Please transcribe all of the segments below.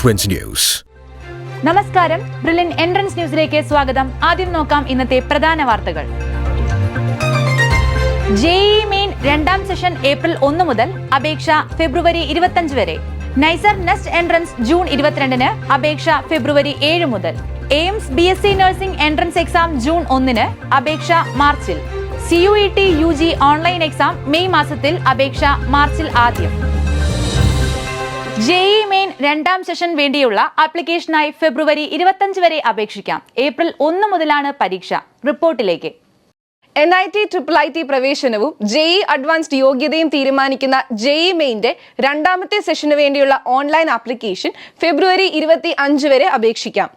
Twins News. നമസ്കാരം, Brilliant entrance ന്യൂസിലേക്ക് സ്വാഗതം. ആദ്യം നോക്കാം ഇന്നത്തെ പ്രധാന വാർത്തകൾ. ജെഇഇ മെയിൻ രണ്ടാം സെഷൻ ഏപ്രിൽ 1 മുതൽ, അപേക്ഷ ഫെബ്രുവരി 25 വരെ. നൈസർ നെസ്റ്റ് എൻട്രൻസ് ജൂൺ 22-ന്, അപേക്ഷ ഫെബ്രുവരി 7 മുതൽ. AIIMS BSc nursing entrance exam June 1-ന്, അപേക്ഷ മാർച്ചിൽ. CUET UG online exam May മാസത്തിൽ, അപേക്ഷ മാർച്ചിൽ ആദ്യം. ജെഇഇ മെയിൻ രണ്ടാം സെഷൻ വേണ്ടിയുള്ള ആപ്ലിക്കേഷനായി ഫെബ്രുവരി 25 വരെ അപേക്ഷിക്കാം. ഏപ്രിൽ 1 മുതലാണ് പരീക്ഷ. റിപ്പോർട്ടിലേക്ക്. NIT IIIT പ്രവേശനവും ജെഇഇ അഡ്വാൻസ്ഡ് യോഗ്യതയും തീരുമാനിക്കുന്ന ജെഇഇ മെയിന്റെ രണ്ടാമത്തെ സെഷന് വേണ്ടിയുള്ള ഓൺലൈൻ ആപ്ലിക്കേഷൻ ഫെബ്രുവരി 25 വരെ അപേക്ഷിക്കാം.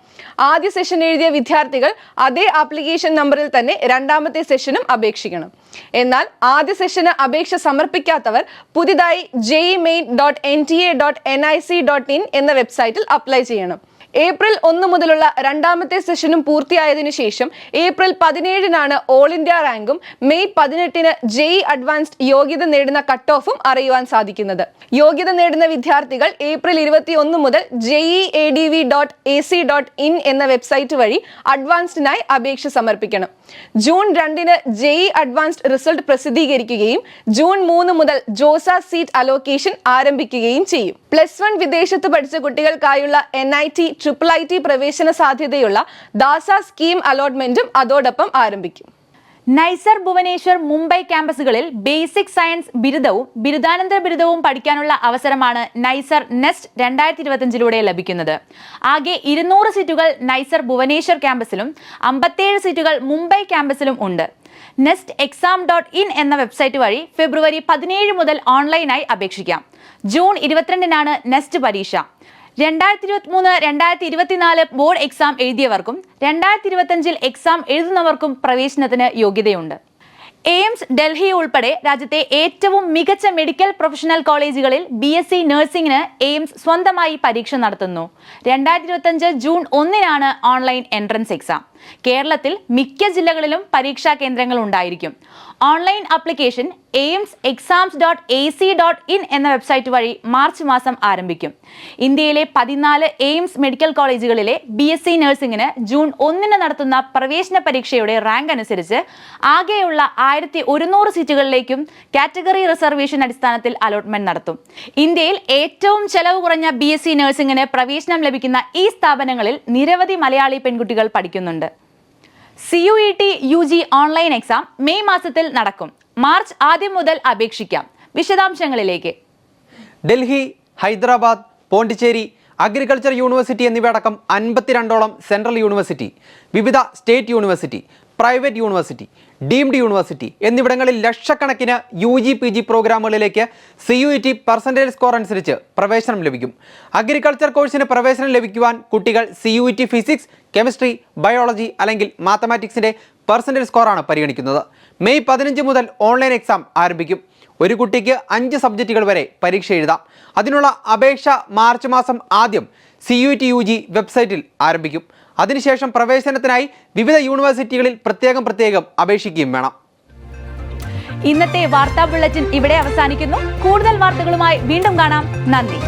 ആദ്യ സെഷൻ എഴുതിയ വിദ്യാർത്ഥികൾ അതേ ആപ്ലിക്കേഷൻ നമ്പറിൽ തന്നെ രണ്ടാമത്തെ സെഷനും അപേക്ഷിക്കണം. എന്നാൽ ആദ്യ സെഷന് അപേക്ഷ സമർപ്പിക്കാത്തവർ പുതിയതായി jemain.nta.nic.in എന്ന വെബ്സൈറ്റിൽ അപ്ലൈ ചെയ്യണം. ഏപ്രിൽ 1 മുതലുള്ള രണ്ടാമത്തെ സെഷനും പൂർത്തിയായതിനു ശേഷം ഏപ്രിൽ 17-നാണ് ഓൾ ഇന്ത്യ റാങ്കും മെയ് 18-ന് ജെഇഇ അഡ്വാൻസ്ഡ് യോഗ്യത നേടുന്ന കട്ട് ഓഫും അറിയുവാൻ സാധിക്കുന്നത്. യോഗ്യത നേടുന്ന വിദ്യാർത്ഥികൾ ഏപ്രിൽ 21 മുതൽ jeeadv.ac.in എന്ന വെബ്സൈറ്റ് വഴി അഡ്വാൻസ്ഡിനായി അപേക്ഷ സമർപ്പിക്കണം. ജൂൺ 2-ന് ജെഇഇ അഡ്വാൻസ്ഡ് റിസൾട്ട് പ്രസിദ്ധീകരിക്കുകയും ജൂൺ 3 മുതൽ ജോസ സീറ്റ് അലോക്കേഷൻ ആരംഭിക്കുകയും ചെയ്യും. +1 വിദേശത്ത് പഠിച്ച കുട്ടികൾക്കായുള്ള NIT IIIT പ്രവേശന സാധ്യതയുള്ള ദാസ സ്കീം അലോട്ട്മെന്റും അതോടൊപ്പം ആരംഭിക്കും. നൈസർ ഭുവനേശ്വർ മുംബൈ ക്യാമ്പസുകളിൽ ബേസിക് സയൻസ് ബിരുദവും ബിരുദാനന്തര ബിരുദവും പഠിക്കാനുള്ള അവസരമാണ് നൈസർ നെസ്റ്റ് 2025-ലൂടെ ലഭിക്കുന്നത്. ആകെ 200 സീറ്റുകൾ നൈസർ ഭുവനേശ്വർ ക്യാമ്പസിലും 57 സീറ്റുകൾ മുംബൈ ക്യാമ്പസിലും ഉണ്ട്. നെസ്റ്റ് exam.in എന്ന വെബ്സൈറ്റ് വഴി ഫെബ്രുവരി 17 മുതൽ ഓൺലൈനായി അപേക്ഷിക്കാം. ജൂൺ 22-നാണ് നെസ്റ്റ് പരീക്ഷ. 2023-2024 ബോർഡ് എക്സാം എഴുതിയവർക്കും 2025-ൽ എക്സാം എഴുതുന്നവർക്കും പ്രവേശനത്തിന് യോഗ്യതയുണ്ട്. എയിംസ് ഡൽഹി ഉൾപ്പെടെ രാജ്യത്തെ ഏറ്റവും മികച്ച മെഡിക്കൽ പ്രൊഫഷണൽ കോളേജുകളിൽ BSc നഴ്സിംഗിന് എയിംസ് സ്വന്തമായി പരീക്ഷ നടത്തുന്നു. 2025 ജൂൺ 1-നാണ് ഓൺലൈൻ എൻട്രൻസ് എക്സാം. കേരളത്തിൽ മിക്ക ജില്ലകളിലും പരീക്ഷാ കേന്ദ്രങ്ങൾ ഉണ്ടായിരിക്കും. ഓൺലൈൻ ആപ്ലിക്കേഷൻ aimsexams.ac.in എന്ന വെബ്സൈറ്റ് വഴി മാർച്ച് മാസം ആരംഭിക്കും. ഇന്ത്യയിലെ 14 എയിംസ് മെഡിക്കൽ കോളേജുകളിലെ BSc നഴ്സിംഗിന് ജൂൺ 1-ന് നടത്തുന്ന പ്രവേശന പരീക്ഷയുടെ റാങ്ക് അനുസരിച്ച് ആകെയുള്ള 1100 സീറ്റുകളിലേക്കും കാറ്റഗറി റിസർവേഷൻ അടിസ്ഥാനത്തിൽ അലോട്ട്മെന്റ് നടത്തും. ഇന്ത്യയിൽ ഏറ്റവും ചെലവ് കുറഞ്ഞ BSc നഴ്സിംഗിന് പ്രവേശനം ലഭിക്കുന്ന ഈ സ്ഥാപനങ്ങളിൽ നിരവധി മലയാളി പെൺകുട്ടികൾ പഠിക്കുന്നുണ്ട്. CUET UG online exam May മാസത്തിൽ നടക്കും. മാർച്ച് ആദ്യം മുതൽ അപേക്ഷിക്കാം. വിശദാംശങ്ങളിലേക്ക്. ഡൽഹി, ഹൈദരാബാദ്, പോണ്ടിച്ചേരി, അഗ്രികൾച്ചർ യൂണിവേഴ്സിറ്റി എന്നിവയടക്കം 52ഓളം സെൻട്രൽ യൂണിവേഴ്സിറ്റി, വിവിധ state university, private university, deemed university എന്നിവിടങ്ങളിൽ ലക്ഷക്കണക്കിന് UG PG പ്രോഗ്രാമുകളിലേക്ക് CUET percentage score അനുസരിച്ച് പ്രവേശനം ലഭിക്കും. അഗ്രികൾച്ചർ കോഴ്സിന് പ്രവേശനം ലഭിക്കുവാൻ കുട്ടികൾ CUET ഫിസിക്സ്, കെമിസ്ട്രി, ബയോളജി അല്ലെങ്കിൽ മാത്തമാറ്റിക്സിൻ്റെ പെർസെൻറ്റേജ് സ്കോറാണ് പരിഗണിക്കുന്നത്. മെയ് 15 മുതൽ ഓൺലൈൻ എക്സാം ആരംഭിക്കും. ഒരു കുട്ടിക്ക് 5 സബ്ജക്റ്റുകൾ വരെ പരീക്ഷ എഴുതാം. അതിനുള്ള അപേക്ഷ മാർച്ച് മാസം ആദ്യം CUET UG വെബ്സൈറ്റിൽ ആരംഭിക്കും. അതിനുശേഷം പ്രവേശനത്തിനായി വിവിധ യൂണിവേഴ്സിറ്റികളിൽ പ്രത്യേകം അപേക്ഷിക്കുകയും വേണം. ഇന്നത്തെ വാർത്താ ബുള്ളറ്റിൻ ഇവിടെ അവസാനിക്കുന്നു. കൂടുതൽ വാർത്തകളുമായി വീണ്ടും കാണാം. നന്ദി.